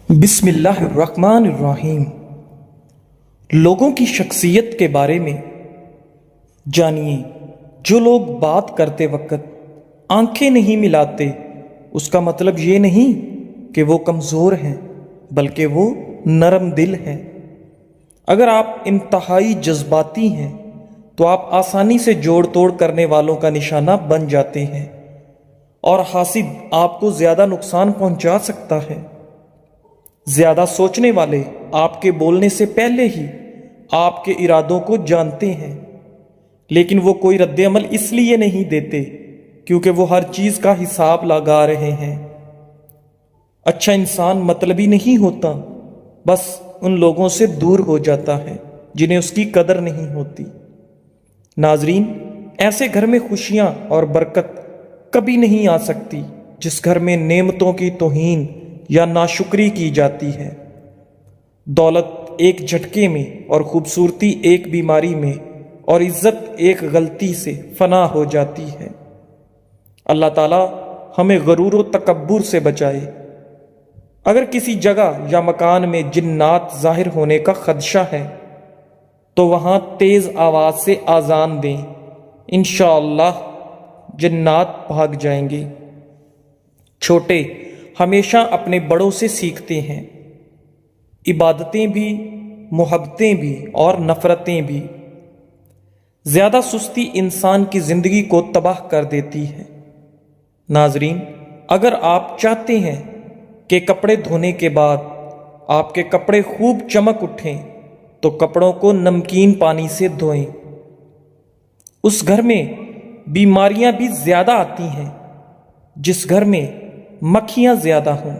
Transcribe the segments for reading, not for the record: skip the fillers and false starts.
بسم اللہ الرحمن الرحیم۔ لوگوں کی شخصیت کے بارے میں جانیے۔ جو لوگ بات کرتے وقت آنکھیں نہیں ملاتے، اس کا مطلب یہ نہیں کہ وہ کمزور ہیں، بلکہ وہ نرم دل ہیں۔ اگر آپ انتہائی جذباتی ہیں تو آپ آسانی سے جوڑ توڑ کرنے والوں کا نشانہ بن جاتے ہیں، اور حاسد آپ کو زیادہ نقصان پہنچا سکتا ہے۔ زیادہ سوچنے والے آپ کے بولنے سے پہلے ہی آپ کے ارادوں کو جانتے ہیں، لیکن وہ کوئی رد عمل اس لیے نہیں دیتے کیونکہ وہ ہر چیز کا حساب لگا رہے ہیں۔ اچھا انسان مطلبی نہیں ہوتا، بس ان لوگوں سے دور ہو جاتا ہے جنہیں اس کی قدر نہیں ہوتی۔ ناظرین، ایسے گھر میں خوشیاں اور برکت کبھی نہیں آ سکتی جس گھر میں نعمتوں کی توہین یا ناشکری کی جاتی ہے۔ دولت ایک جھٹکے میں، اور خوبصورتی ایک بیماری میں، اور عزت ایک غلطی سے فنا ہو جاتی ہے۔ اللہ تعالیٰ ہمیں غرور و تکبر سے بچائے۔ اگر کسی جگہ یا مکان میں جنات ظاہر ہونے کا خدشہ ہے تو وہاں تیز آواز سے اذان دیں، انشاءاللہ جنات بھاگ جائیں گے۔ چھوٹے ہمیشہ اپنے بڑوں سے سیکھتے ہیں، عبادتیں بھی، محبتیں بھی، اور نفرتیں بھی۔ زیادہ سستی انسان کی زندگی کو تباہ کر دیتی ہے۔ ناظرین، اگر آپ چاہتے ہیں کہ کپڑے دھونے کے بعد آپ کے کپڑے خوب چمک اٹھیں تو کپڑوں کو نمکین پانی سے دھوئیں۔ اس گھر میں بیماریاں بھی زیادہ آتی ہیں جس گھر میں مکھیاں زیادہ ہوں۔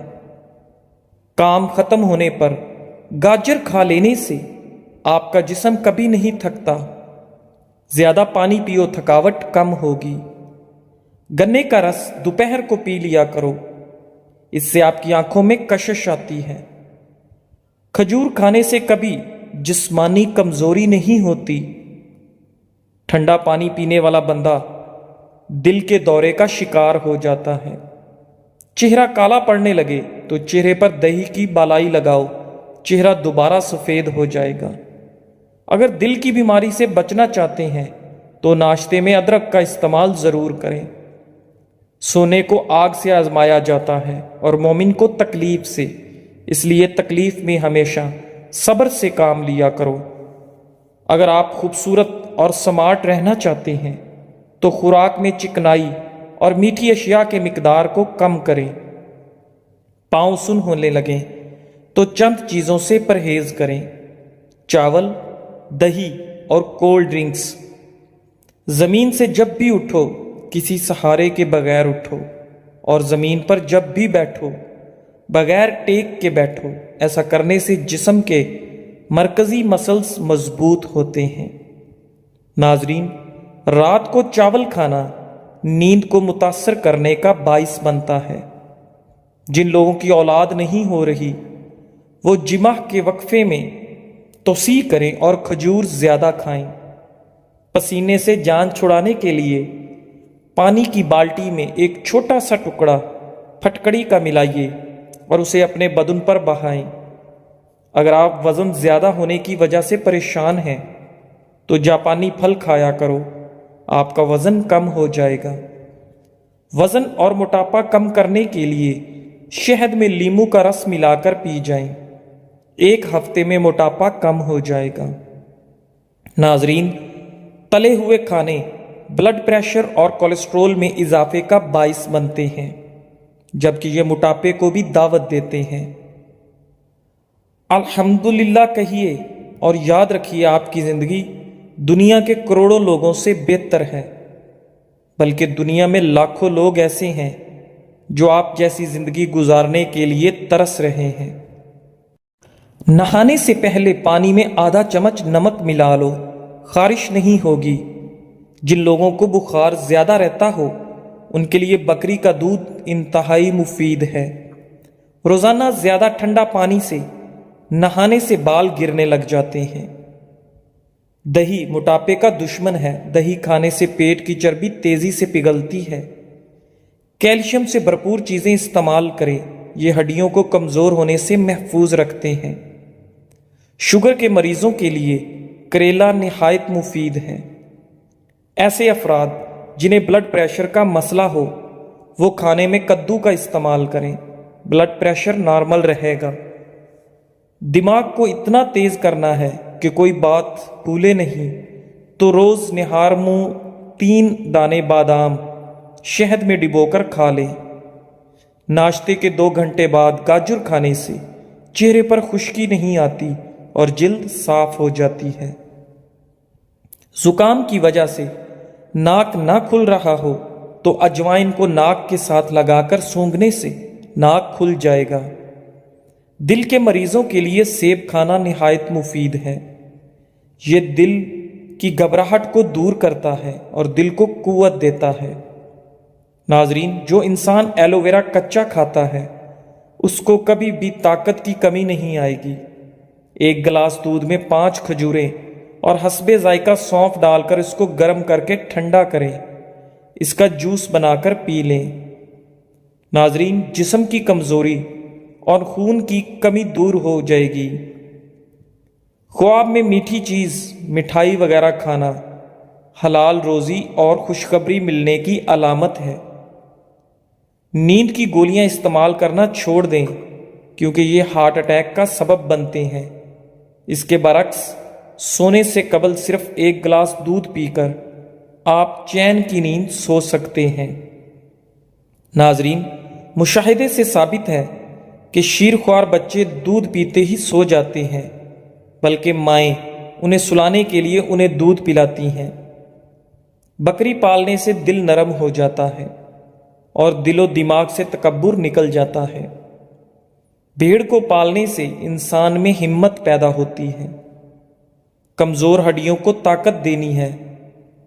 کام ختم ہونے پر گاجر کھا لینے سے آپ کا جسم کبھی نہیں تھکتا۔ زیادہ پانی پیو، تھکاوٹ کم ہوگی۔ گنے کا رس دوپہر کو پی لیا کرو، اس سے آپ کی آنکھوں میں کشش آتی ہے۔ کھجور کھانے سے کبھی جسمانی کمزوری نہیں ہوتی۔ ٹھنڈا پانی پینے والا بندہ دل کے دورے کا شکار ہو جاتا ہے۔ چہرہ کالا پڑنے لگے تو چہرے پر دہی کی بالائی لگاؤ، چہرہ دوبارہ سفید ہو جائے گا۔ اگر دل کی بیماری سے بچنا چاہتے ہیں تو ناشتے میں ادرک کا استعمال ضرور کریں۔ سونے کو آگ سے آزمایا جاتا ہے اور مومن کو تکلیف سے، اس لیے تکلیف میں ہمیشہ صبر سے کام لیا کرو۔ اگر آپ خوبصورت اور سمارٹ رہنا چاہتے ہیں تو خوراک میں چکنائی اور میٹھی اشیاء کے مقدار کو کم کریں۔ پاؤں سن ہونے لگیں تو چند چیزوں سے پرہیز کریں: چاول، دہی اور کولڈ ڈرنکس۔ زمین سے جب بھی اٹھو کسی سہارے کے بغیر اٹھو، اور زمین پر جب بھی بیٹھو بغیر ٹیک کے بیٹھو۔ ایسا کرنے سے جسم کے مرکزی مسلز مضبوط ہوتے ہیں۔ ناظرین، رات کو چاول کھانا نیند کو متاثر کرنے کا باعث بنتا ہے۔ جن لوگوں کی اولاد نہیں ہو رہی وہ جمعہ کے وقفے میں توسیع کریں اور کھجور زیادہ کھائیں۔ پسینے سے جان چھڑانے کے لیے پانی کی بالٹی میں ایک چھوٹا سا ٹکڑا پھٹکڑی کا ملائیے اور اسے اپنے بدن پر بہائیں۔ اگر آپ وزن زیادہ ہونے کی وجہ سے پریشان ہیں تو جاپانی پھل کھایا کرو، آپ کا وزن کم ہو جائے گا۔ وزن اور موٹاپا کم کرنے کے لیے شہد میں لیموں کا رس ملا کر پی جائیں، ایک ہفتے میں موٹاپا کم ہو جائے گا۔ ناظرین، تلے ہوئے کھانے بلڈ پریشر اور کولیسٹرول میں اضافے کا باعث بنتے ہیں، جبکہ یہ موٹاپے کو بھی دعوت دیتے ہیں۔ الحمدللہ کہیے اور یاد رکھیے، آپ کی زندگی دنیا کے کروڑوں لوگوں سے بہتر ہے، بلکہ دنیا میں لاکھوں لوگ ایسے ہیں جو آپ جیسی زندگی گزارنے کے لیے ترس رہے ہیں۔ نہانے سے پہلے پانی میں آدھا چمچ نمک ملا لو، خارش نہیں ہوگی۔ جن لوگوں کو بخار زیادہ رہتا ہو ان کے لیے بکری کا دودھ انتہائی مفید ہے۔ روزانہ زیادہ ٹھنڈا پانی سے نہانے سے بال گرنے لگ جاتے ہیں۔ دہی موٹاپے کا دشمن ہے، دہی کھانے سے پیٹ کی چربی تیزی سے پگھلتی ہے۔ کیلشیم سے بھرپور چیزیں استعمال کریں، یہ ہڈیوں کو کمزور ہونے سے محفوظ رکھتے ہیں۔ شوگر کے مریضوں کے لیے کریلا نہایت مفید ہے۔ ایسے افراد جنہیں بلڈ پریشر کا مسئلہ ہو وہ کھانے میں کدو کا استعمال کریں، بلڈ پریشر نارمل رہے گا۔ دماغ کو اتنا تیز کرنا ہے کہ کوئی بات بھولے نہیں تو روز نہار منہ 3 دانے بادام شہد میں ڈبو کر کھا لیں۔ ناشتے کے 2 گھنٹے بعد گاجر کھانے سے چہرے پر خشکی نہیں آتی اور جلد صاف ہو جاتی ہے۔ زکام کی وجہ سے ناک نہ کھل رہا ہو تو اجوائن کو ناک کے ساتھ لگا کر سونگھنے سے ناک کھل جائے گا۔ دل کے مریضوں کے لیے سیب کھانا نہایت مفید ہے۔ یہ دل کی گھبراہٹ کو دور کرتا ہے اور دل کو قوت دیتا ہے۔ ناظرین، جو انسان ایلو ویرا کچا کھاتا ہے اس کو کبھی بھی طاقت کی کمی نہیں آئے گی۔ 1 گلاس دودھ میں 5 کھجوریں اور حسب ذائقہ سونف ڈال کر اس کو گرم کر کے ٹھنڈا کریں، اس کا جوس بنا کر پی لیں۔ ناظرین، جسم کی کمزوری اور خون کی کمی دور ہو جائے گی۔ خواب میں میٹھی چیز، مٹھائی وغیرہ کھانا حلال روزی اور خوشخبری ملنے کی علامت ہے۔ نیند کی گولیاں استعمال کرنا چھوڑ دیں کیونکہ یہ ہارٹ اٹیک کا سبب بنتے ہیں۔ اس کے برعکس سونے سے قبل صرف 1 گلاس دودھ پی کر آپ چین کی نیند سو سکتے ہیں۔ ناظرین، مشاہدے سے ثابت ہے کہ شیرخوار بچے دودھ پیتے ہی سو جاتے ہیں، بلکہ مائیں انہیں سلانے کے لیے انہیں دودھ پلاتی ہیں۔ بکری پالنے سے دل نرم ہو جاتا ہے اور دل و دماغ سے تکبر نکل جاتا ہے۔ بھیڑ کو پالنے سے انسان میں ہمت پیدا ہوتی ہے۔ کمزور ہڈیوں کو طاقت دینی ہے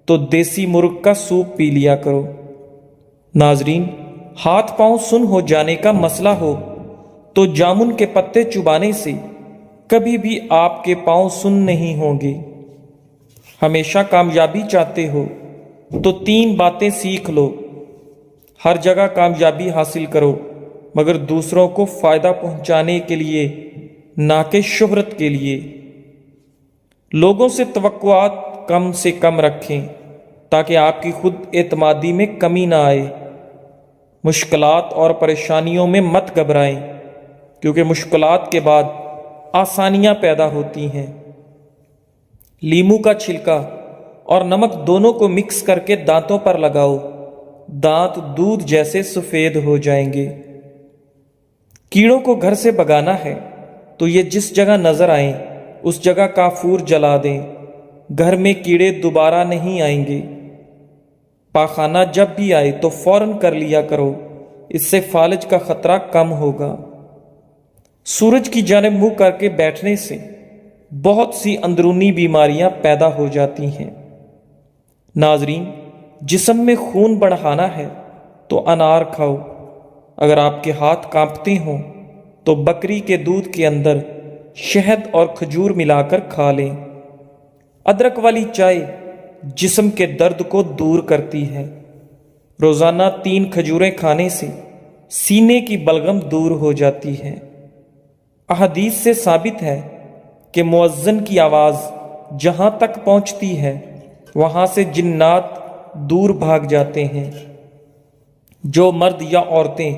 تو دیسی مرغ کا سوپ پی لیا کرو۔ ناظرین، ہاتھ پاؤں سن ہو جانے کا مسئلہ ہو تو جامن کے پتے چبانے سے کبھی بھی آپ کے پاؤں سن نہیں ہوں گے۔ ہمیشہ کامیابی چاہتے ہو تو 3 باتیں سیکھ لو۔ ہر جگہ کامیابی حاصل کرو مگر دوسروں کو فائدہ پہنچانے کے لیے، نہ کہ شہرت کے لیے۔ لوگوں سے توقعات کم سے کم رکھیں تاکہ آپ کی خود اعتمادی میں کمی نہ آئے۔ مشکلات اور پریشانیوں میں مت گھبرائیں کیونکہ مشکلات کے بعد آسانیاں پیدا ہوتی ہیں۔ لیموں کا چھلکا اور نمک دونوں کو مکس کر کے دانتوں پر لگاؤ، دانت دودھ جیسے سفید ہو جائیں گے۔ کیڑوں کو گھر سے بھگانا ہے تو یہ جس جگہ نظر آئیں اس جگہ کافور جلا دیں، گھر میں کیڑے دوبارہ نہیں آئیں گے۔ پاخانہ جب بھی آئے تو فوراً کر لیا کرو، اس سے فالج کا خطرہ کم ہوگا۔ سورج کی جانب منہ کر کے بیٹھنے سے بہت سی اندرونی بیماریاں پیدا ہو جاتی ہیں۔ ناظرین، جسم میں خون بڑھانا ہے تو انار کھاؤ۔ اگر آپ کے ہاتھ کانپتے ہوں تو بکری کے دودھ کے اندر شہد اور کھجور ملا کر کھا لیں۔ ادرک والی چائے جسم کے درد کو دور کرتی ہے۔ روزانہ 3 کھجوریں کھانے سے سینے کی بلغم دور ہو جاتی ہے۔ احادیث سے ثابت ہے کہ مؤذن کی آواز جہاں تک پہنچتی ہے وہاں سے جنات دور بھاگ جاتے ہیں۔ جو مرد یا عورتیں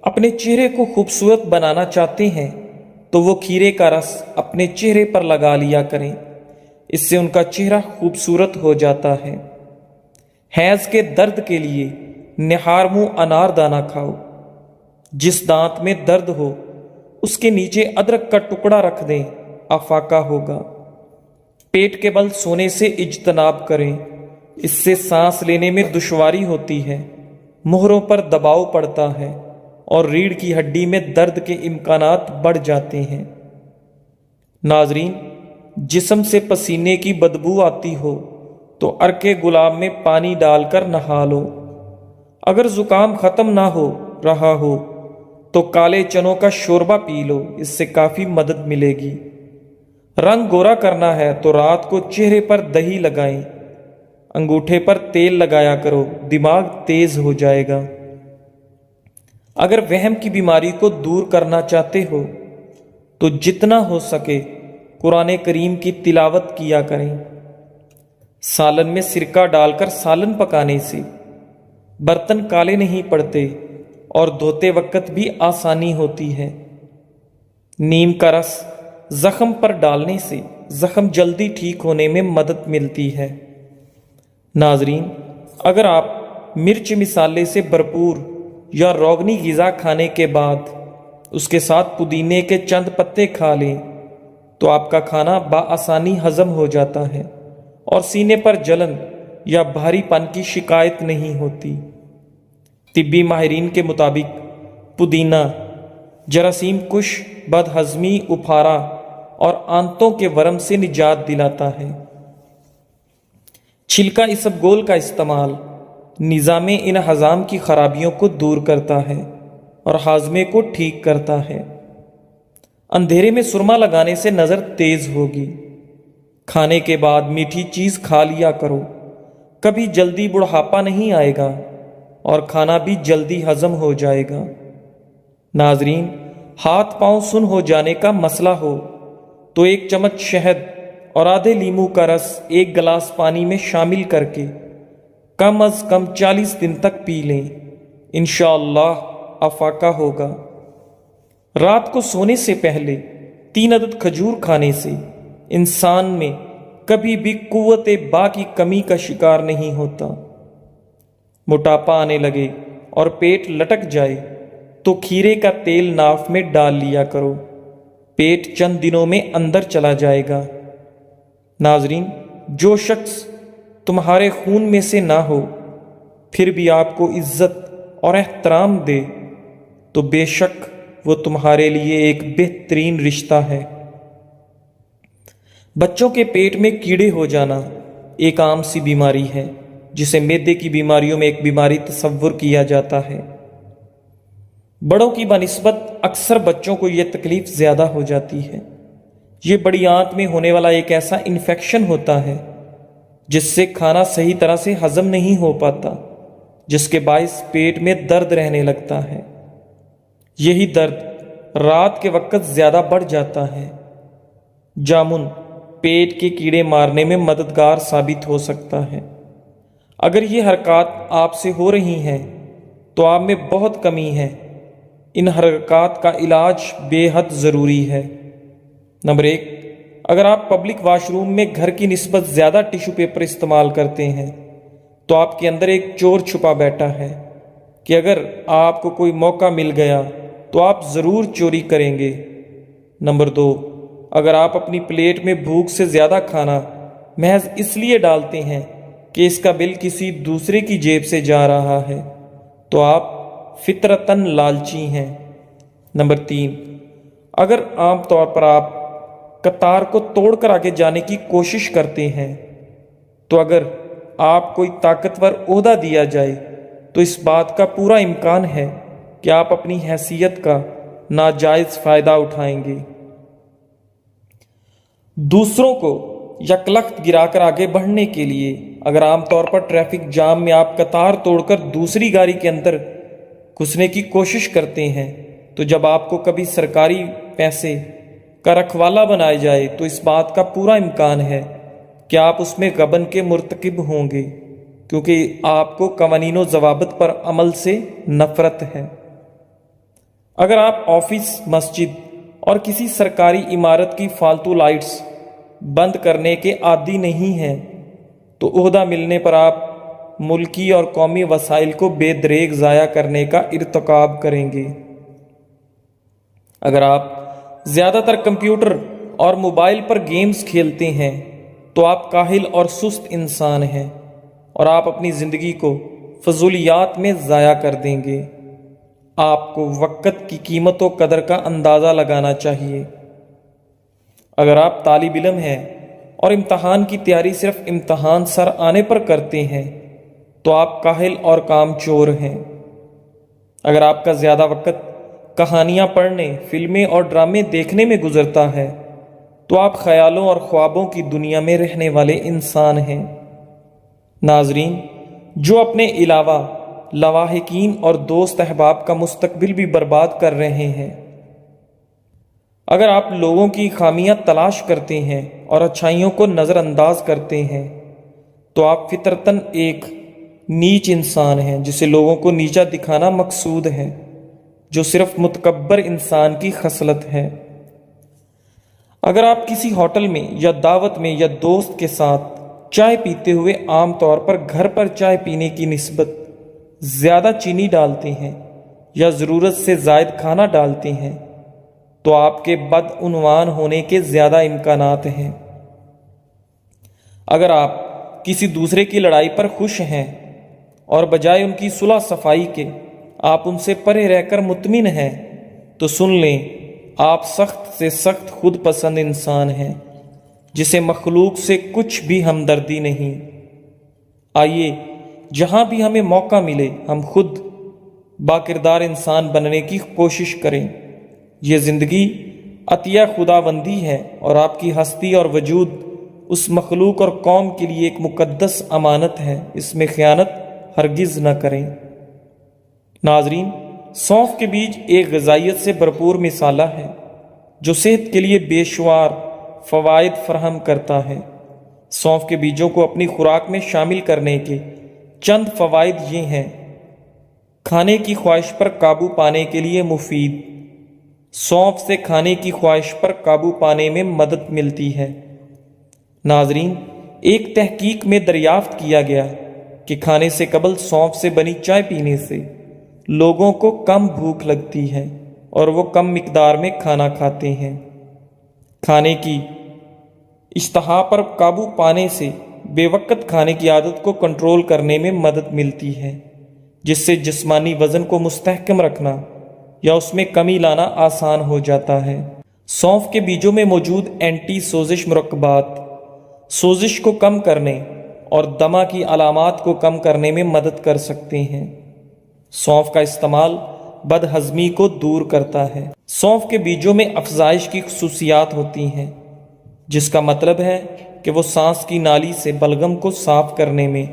اپنے چہرے کو خوبصورت بنانا چاہتے ہیں تو وہ کھیرے کا رس اپنے چہرے پر لگا لیا کریں، اس سے ان کا چہرہ خوبصورت ہو جاتا ہے۔ حیض کے درد کے لیے نہار منہ انار دانہ کھاؤ۔ جس دانت میں درد ہو اس کے نیچے ادرک کا ٹکڑا رکھ دیں، افاقہ ہوگا۔ پیٹ کے بل سونے سے اجتناب کریں، اس سے سانس لینے میں دشواری ہوتی ہے، مہروں پر دباؤ پڑتا ہے اور ریڑھ کی ہڈی میں درد کے امکانات بڑھ جاتے ہیں۔ ناظرین، جسم سے پسینے کی بدبو آتی ہو تو عرق گلاب میں پانی ڈال کر نہا لو۔ اگر زکام ختم نہ ہو رہا ہو تو کالے چنوں کا شوربہ پی لو، اس سے کافی مدد ملے گی۔ رنگ گورا کرنا ہے تو رات کو چہرے پر دہی لگائیں، انگوٹھے پر تیل لگایا کرو، دماغ تیز ہو جائے گا۔ اگر وہم کی بیماری کو دور کرنا چاہتے ہو تو جتنا ہو سکے قرآن کریم کی تلاوت کیا کریں۔ سالن میں سرکہ ڈال کر سالن پکانے سے برتن کالے نہیں پڑتے اور دھوتے وقت بھی آسانی ہوتی ہے۔ نیم کا رس زخم پر ڈالنے سے زخم جلدی ٹھیک ہونے میں مدد ملتی ہے۔ ناظرین، اگر آپ مرچ مسالے سے بھرپور یا روغنی غذا کھانے کے بعد اس کے ساتھ پودینے کے چند پتے کھا لیں تو آپ کا کھانا بآسانی ہضم ہو جاتا ہے اور سینے پر جلن یا بھاری پن کی شکایت نہیں ہوتی۔ طبی ماہرین کے مطابق پودینہ جراثیم کش، بد ہضمی، اپھارا اور آنتوں کے ورم سے نجات دلاتا ہے۔ چھلکا اسبگول کا استعمال نظام انہضام کی خرابیوں کو دور کرتا ہے اور ہاضمے کو ٹھیک کرتا ہے۔ اندھیرے میں سرما لگانے سے نظر تیز ہوگی۔ کھانے کے بعد میٹھی چیز کھا لیا کرو، کبھی جلدی بڑھاپا نہیں آئے گا اور کھانا بھی جلدی ہضم ہو جائے گا۔ ناظرین، ہاتھ پاؤں سن ہو جانے کا مسئلہ ہو تو ایک چمچ شہد اور آدھے لیموں کا رس ایک گلاس پانی میں شامل کر کے کم از کم 40 دن تک پی لیں، انشاءاللہ افاقہ ہوگا۔ رات کو سونے سے پہلے 3 عدد کھجور کھانے سے انسان میں کبھی بھی قوت با کی کمی کا شکار نہیں ہوتا۔ موٹاپا آنے لگے اور پیٹ لٹک جائے تو کھیرے کا تیل ناف میں ڈال لیا کرو، پیٹ چند دنوں میں اندر چلا جائے گا۔ ناظرین، جو شخص تمہارے خون میں سے نہ ہو پھر بھی آپ کو عزت اور احترام دے تو بے شک وہ تمہارے لیے ایک بہترین رشتہ ہے۔ بچوں کے پیٹ میں کیڑے ہو جانا ایک عام سی بیماری ہے جسے معدے کی بیماریوں میں ایک بیماری تصور کیا جاتا ہے۔ بڑوں کی بنسبت اکثر بچوں کو یہ تکلیف زیادہ ہو جاتی ہے۔ یہ بڑی آنت میں ہونے والا ایک ایسا انفیکشن ہوتا ہے جس سے کھانا صحیح طرح سے ہضم نہیں ہو پاتا، جس کے باعث پیٹ میں درد رہنے لگتا ہے۔ یہی درد رات کے وقت زیادہ بڑھ جاتا ہے۔ جامن پیٹ کے کیڑے مارنے میں مددگار ثابت ہو سکتا ہے۔ اگر یہ حرکات آپ سے ہو رہی ہیں تو آپ میں بہت کمی ہے۔ ان حرکات کا علاج بے حد ضروری ہے۔ نمبر 1، اگر آپ پبلک واش روم میں گھر کی نسبت زیادہ ٹیشو پیپر استعمال کرتے ہیں تو آپ کے اندر ایک چور چھپا بیٹھا ہے کہ اگر آپ کو کوئی موقع مل گیا تو آپ ضرور چوری کریں گے۔ نمبر 2، اگر آپ اپنی پلیٹ میں بھوک سے زیادہ کھانا محض اس لیے ڈالتے ہیں کہ اس کا بل کسی دوسرے کی جیب سے جا رہا ہے تو آپ فطرتاً لالچی ہیں۔ نمبر 3، اگر عام طور پر آپ قطار کو توڑ کر آگے جانے کی کوشش کرتے ہیں تو اگر آپ کوئی طاقتور عہدہ دیا جائے تو اس بات کا پورا امکان ہے کہ آپ اپنی حیثیت کا ناجائز فائدہ اٹھائیں گے۔ دوسروں کو یکلخت گرا کر آگے بڑھنے کے لیے اگر عام طور پر ٹریفک جام میں آپ قطار توڑ کر دوسری گاڑی کے اندر گھسنے کی کوشش کرتے ہیں تو جب آپ کو کبھی سرکاری پیسے کا رکھوالا بنایا جائے تو اس بات کا پورا امکان ہے کہ آپ اس میں غبن کے مرتکب ہوں گے، کیونکہ آپ کو قوانین و ضوابط پر عمل سے نفرت ہے۔ اگر آپ آفس، مسجد اور کسی سرکاری عمارت کی فالتو لائٹس بند کرنے کے عادی نہیں ہیں تو عہدہ ملنے پر آپ ملکی اور قومی وسائل کو بے دریغ ضائع کرنے کا ارتکاب کریں گے۔ اگر آپ زیادہ تر کمپیوٹر اور موبائل پر گیمز کھیلتے ہیں تو آپ کاہل اور سست انسان ہیں اور آپ اپنی زندگی کو فضولیات میں ضائع کر دیں گے۔ آپ کو وقت کی قیمت و قدر کا اندازہ لگانا چاہیے۔ اگر آپ طالب علم ہیں اور امتحان کی تیاری صرف امتحان سر آنے پر کرتے ہیں تو آپ کاہل اور کام چور ہیں۔ اگر آپ کا زیادہ وقت کہانیاں پڑھنے، فلمیں اور ڈرامے دیکھنے میں گزرتا ہے تو آپ خیالوں اور خوابوں کی دنیا میں رہنے والے انسان ہیں۔ ناظرین، جو اپنے علاوہ لواحقین اور دوست احباب کا مستقبل بھی برباد کر رہے ہیں۔ اگر آپ لوگوں کی خامیاں تلاش کرتے ہیں اور اچھائیوں کو نظر انداز کرتے ہیں تو آپ فطرتاً ایک نیچ انسان ہیں جسے لوگوں کو نیچا دکھانا مقصود ہے، جو صرف متکبر انسان کی خصلت ہے۔ اگر آپ کسی ہوٹل میں یا دعوت میں یا دوست کے ساتھ چائے پیتے ہوئے عام طور پر گھر پر چائے پینے کی نسبت زیادہ چینی ڈالتے ہیں یا ضرورت سے زائد کھانا ڈالتے ہیں تو آپ کے بدعنوان ہونے کے زیادہ امکانات ہیں۔ اگر آپ کسی دوسرے کی لڑائی پر خوش ہیں اور بجائے ان کی صلح صفائی کے آپ ان سے پرے رہ کر مطمئن ہیں تو سن لیں، آپ سخت سے سخت خود پسند انسان ہیں جسے مخلوق سے کچھ بھی ہمدردی نہیں۔ آئیے جہاں بھی ہمیں موقع ملے ہم خود باکردار انسان بننے کی کوشش کریں۔ یہ زندگی عطیہ خداوندی ہے اور آپ کی ہستی اور وجود اس مخلوق اور قوم کے لیے ایک مقدس امانت ہے، اس میں خیانت ہرگز نہ کریں۔ ناظرین، سونف کے بیج ایک غذائیت سے بھرپور مصالحہ ہے جو صحت کے لیے بے شمار فوائد فراہم کرتا ہے۔ سونف کے بیجوں کو اپنی خوراک میں شامل کرنے کے چند فوائد یہ ہیں: کھانے کی خواہش پر قابو پانے کے لیے مفید۔ سونف سے کھانے کی خواہش پر قابو پانے میں مدد ملتی ہے۔ ناظرین، ایک تحقیق میں دریافت کیا گیا کہ کھانے سے قبل سونف سے بنی چائے پینے سے لوگوں کو کم بھوک لگتی ہے اور وہ کم مقدار میں کھانا کھاتے ہیں۔ کھانے کی اشتہا پر قابو پانے سے بے وقت کھانے کی عادت کو کنٹرول کرنے میں مدد ملتی ہے، جس سے جسمانی وزن کو مستحکم رکھنا یا اس میں کمی لانا آسان ہو جاتا ہے۔ سونف کے بیجوں میں موجود اینٹی سوزش مرکبات سوزش کو کم کرنے اور دمہ کی علامات کو کم کرنے میں مدد کر سکتے ہیں۔ سونف کا استعمال بد ہضمی کو دور کرتا ہے۔ سونف کے بیجوں میں افزائش کی خصوصیات ہوتی ہیں، جس کا مطلب ہے کہ وہ سانس کی نالی سے بلغم کو صاف کرنے میں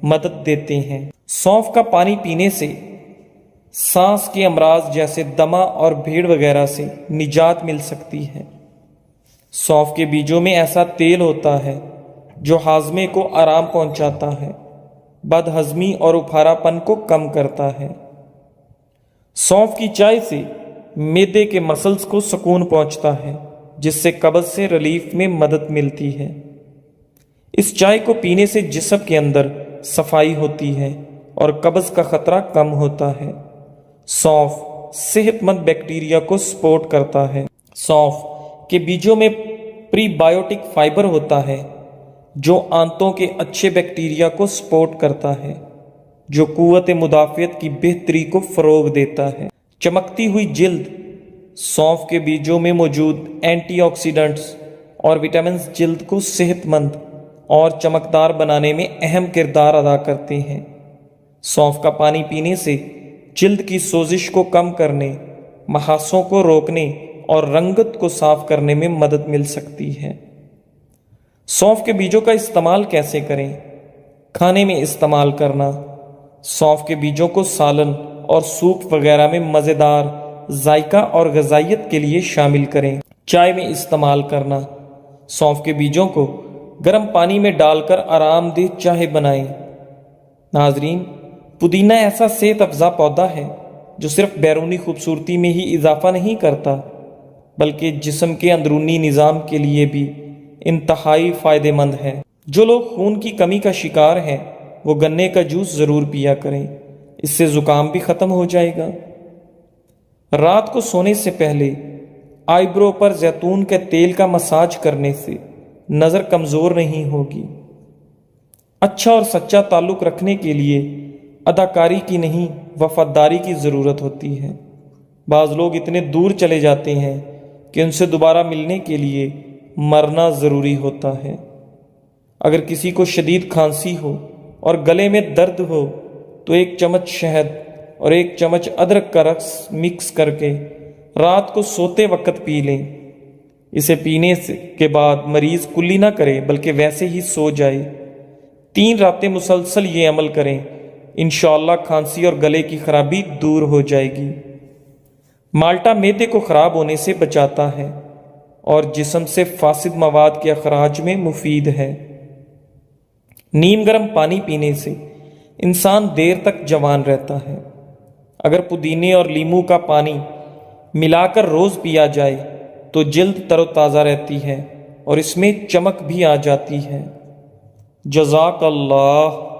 مدد دیتے ہیں۔ سونف کا پانی پینے سے سانس کے امراض جیسے دمہ اور بھیڑ وغیرہ سے نجات مل سکتی ہے۔ سونف کے بیجوں میں ایسا تیل ہوتا ہے جو ہاضمے کو آرام پہنچاتا ہے، بد ہضمی اور اپھارا پن کو کم کرتا ہے۔ سونف کی چائے سے معدے کے مسلز کو سکون پہنچتا ہے، جس سے قبض سے ریلیف میں مدد ملتی ہے۔ اس چائے کو پینے سے جسم کے اندر صفائی ہوتی ہے اور قبض کا خطرہ کم ہوتا ہے۔ سونف صحت مند بیکٹیریا کو سپورٹ کرتا ہے۔ سونف کے بیجوں میں پری بائیوٹک فائبر ہوتا ہے جو آنتوں کے اچھے بیکٹیریا کو سپورٹ کرتا ہے، جو قوت مدافعت کی بہتری کو فروغ دیتا ہے۔ چمکتی ہوئی جلد۔ سونف کے بیجوں میں موجود اینٹی آکسیڈنٹس اور وٹامنز جلد کو صحت مند اور چمکدار بنانے میں اہم کردار ادا کرتے ہیں۔ سونف کا پانی پینے سے جلد کی سوزش کو کم کرنے، محاسوں کو روکنے اور رنگت کو صاف کرنے میں مدد مل سکتی ہے۔ سونف کے بیجوں کا استعمال کیسے کریں؟ کھانے میں استعمال کرنا۔ سونف کے بیجوں کو سالن اور سوپ وغیرہ میں مزیدار ذائقہ اور غذائیت کے لیے شامل کریں۔ چائے میں استعمال کرنا۔ سونف کے بیجوں کو گرم پانی میں ڈال کر آرام دہ چائے بنائیں۔ ناظرین، پودینہ ایسا صحت افزا پودا ہے جو صرف بیرونی خوبصورتی میں ہی اضافہ نہیں کرتا بلکہ جسم کے اندرونی نظام کے لیے بھی انتہائی فائدہ مند ہے۔ جو لوگ خون کی کمی کا شکار ہیں وہ گنے کا جوس ضرور پیا کریں، اس سے زکام بھی ختم ہو جائے گا۔ رات کو سونے سے پہلے آئی برو پر زیتون کے تیل کا مساج کرنے سے نظر کمزور نہیں ہوگی۔ اچھا اور سچا تعلق رکھنے کے لیے اداکاری کی نہیں، وفاداری کی ضرورت ہوتی ہے۔ بعض لوگ اتنے دور چلے جاتے ہیں کہ ان سے دوبارہ ملنے کے لیے مرنا ضروری ہوتا ہے۔ اگر کسی کو شدید کھانسی ہو اور گلے میں درد ہو تو 1 چمچ شہد اور 1 چمچ ادرک کا رس مکس کر کے رات کو سوتے وقت پی لیں۔ اسے پینے کے بعد مریض کلی نہ کرے بلکہ ویسے ہی سو جائے۔ 3 راتیں مسلسل یہ عمل کریں انشاءاللہ کھانسی اور گلے کی خرابی دور ہو جائے گی۔ مالٹا معدے کو خراب ہونے سے بچاتا ہے اور جسم سے فاسد مواد کے اخراج میں مفید ہے۔ نیم گرم پانی پینے سے انسان دیر تک جوان رہتا ہے۔ اگر پودینے اور لیموں کا پانی ملا کر روز پیا جائے تو جلد تر و تازہ رہتی ہے اور اس میں چمک بھی آ جاتی ہے۔ جزاک اللہ۔